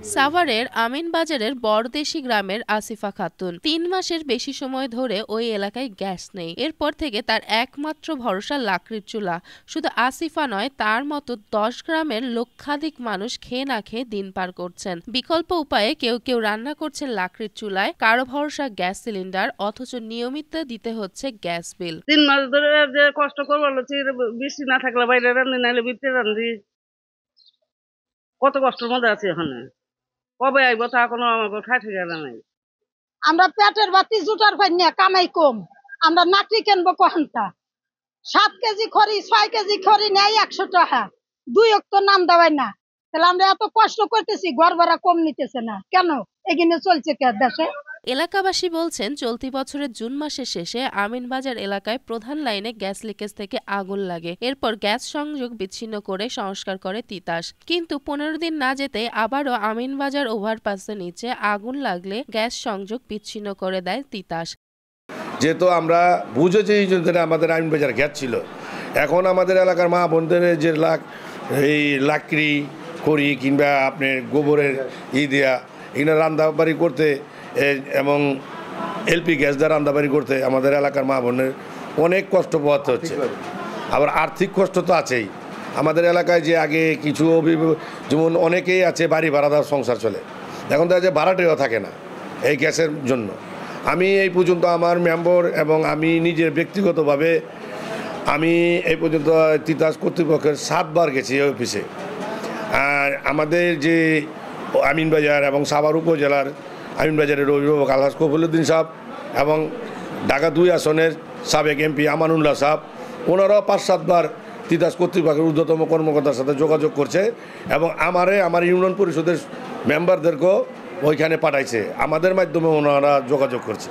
সাভারের আমিনবাজারের বড়দেশি গ্রামের আসিফা খাতুন ৩ মাসের বেশি সময় ধরে ওই এলাকায় গ্যাস নেই। এরপর থেকে তার একমাত্র ভরসা লাকড়ির চুলা। শুধু আসিফা নয়, তার মতো ১০ গ্রামের লক্ষাধিক মানুষ খেয়ে না খেয়ে দিন পার করছেন। বিকল্প উপায়ে কেউ কেউ রান্না করছেন লাকড়ির চুলায়, কারো ভরসা গ্যাস সিলিন্ডার, অথচ নিয়মিত দিতে হচ্ছে গ্যাস বিল। ৩ মাস ধরে যে কষ্ট করবো, বৃষ্টি না থাকলে বাইরে রান্ধি, নাইলে ভিতরে রান্ধি। কত কষ্টের মধ্যে আছি এখানে। কবে আইব তা কোনো আমার ঠাই ঠিকানা নাই। আমরা পেটের বাতি জুটার পাই না, কামাই কম। আমরা নাকড়ি কিনবো কখনটা 7 কেজি খড়ি 6 কেজি খড়ি নেই 100 টাকা, 2 অক্ত নাম দেওয়াই না। তাহলে আমরা এত কষ্ট করতেছি, ঘর ভাড়া কম নিতেছে না কেন? এগিয়ে চলছে কে দেশে? এলাকাবাসী বলছেন, চলতি বছরের জুন মাসের শেষে আমিনবাজার এলাকায় প্রধান লাইনে গ্যাস লিকেজ থেকে আগুন লাগে। এরপর গ্যাস সংযোগ বিচ্ছিন্ন করে সংস্কার করে তিতাস। কিন্তু 15 দিন না যেতে আবারও আমিনবাজার ওভারপাসের নিচে আগুন লাগলে গ্যাস সংযোগ বিচ্ছিন্ন করে দেয় তিতাস। যেহেতু আমরা বুঝেছি আমাদের আমিনবাজার গ্যাস ছিল, এখন আমাদের এলাকার মা বোনদের যে এই লাকড়ি খড়ি কিংবা আপনার গোবরের দেওয়া এখানে রান্নাবাড়ি করতে এবং এলপি গ্যাস দ্বারা রান্নাবাড়ি করতে আমাদের এলাকার মা বোনের অনেক কষ্ট পোহাতে হচ্ছে। আবার আর্থিক কষ্ট তো আছেই। আমাদের এলাকায় যে আগে কিছু যেমন অনেকেই আছে বাড়ি ভাড়া দেওয়ার সংসার চলে, এখন দেখা যায় ভাড়াটেও থাকে না এই গ্যাসের জন্য। আমি এই পর্যন্ত আমার মেম্বার এবং আমি নিজের ব্যক্তিগতভাবে আমি এই পর্যন্ত তিতাস কর্তৃপক্ষের 7 বার গেছি এই অফিসে। আর আমাদের যে আমিনবাজার এবং সাভার উপজেলার আমিনবাজারের অভিভাবক আলহাজ কফিলউদ্দিন সাহেব এবং ঢাকা 2 আসনের সাবেক এমপি আমানুল্লাহ সাহেব, ওনারাও 5-7 বার তিতাস কর্তৃপক্ষের ঊর্ধ্বতম কর্মকর্তার সাথে যোগাযোগ করছে এবং আমার ইউনিয়ন পরিষদের মেম্বারদেরকেও ওইখানে পাঠাইছে, আমাদের মাধ্যমে ওনারা যোগাযোগ করছে।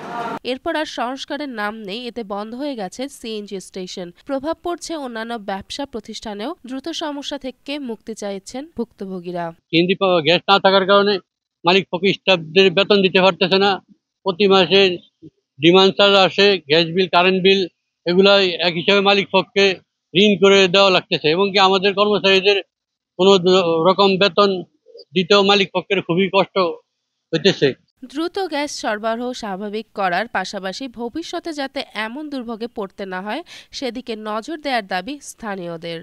এরপর আর সংস্কারের নাম নেই, এতে বন্ধ হয়ে গেছে সিএনজি স্টেশন। প্রভাব পড়ছে অন্যান্য ব্যবসা প্রতিষ্ঠানেও। দ্রুত সমস্যা থেকে মুক্তি চাইছেন ভুক্তভোগীরা। সিএনজি গ্যাস না থাকার কারণে মালিক পক্ষ স্টাফদের বেতন দিতে পারতেছে না। প্রতি মাসে ডিমান্ড চার্জ আসে, গ্যাস বিল, কারেন্ট বিল, এগুলো এক হিসাবে মালিক পক্ষে ঋণ করে দেওয়া লাগতেছে এবং কি আমাদের কর্মচারীদের কোনো রকম বেতন দিতেও মালিক পক্ষের খুবই কষ্ট হইতেছে। দ্রুত গ্যাস সরবরাহ স্বাভাবিক করার পাশাপাশি ভবিষ্যতে যাতে এমন দুর্ভোগে পড়তে না হয় সেদিকে নজর দেওয়ার দাবি স্থানীয়দের।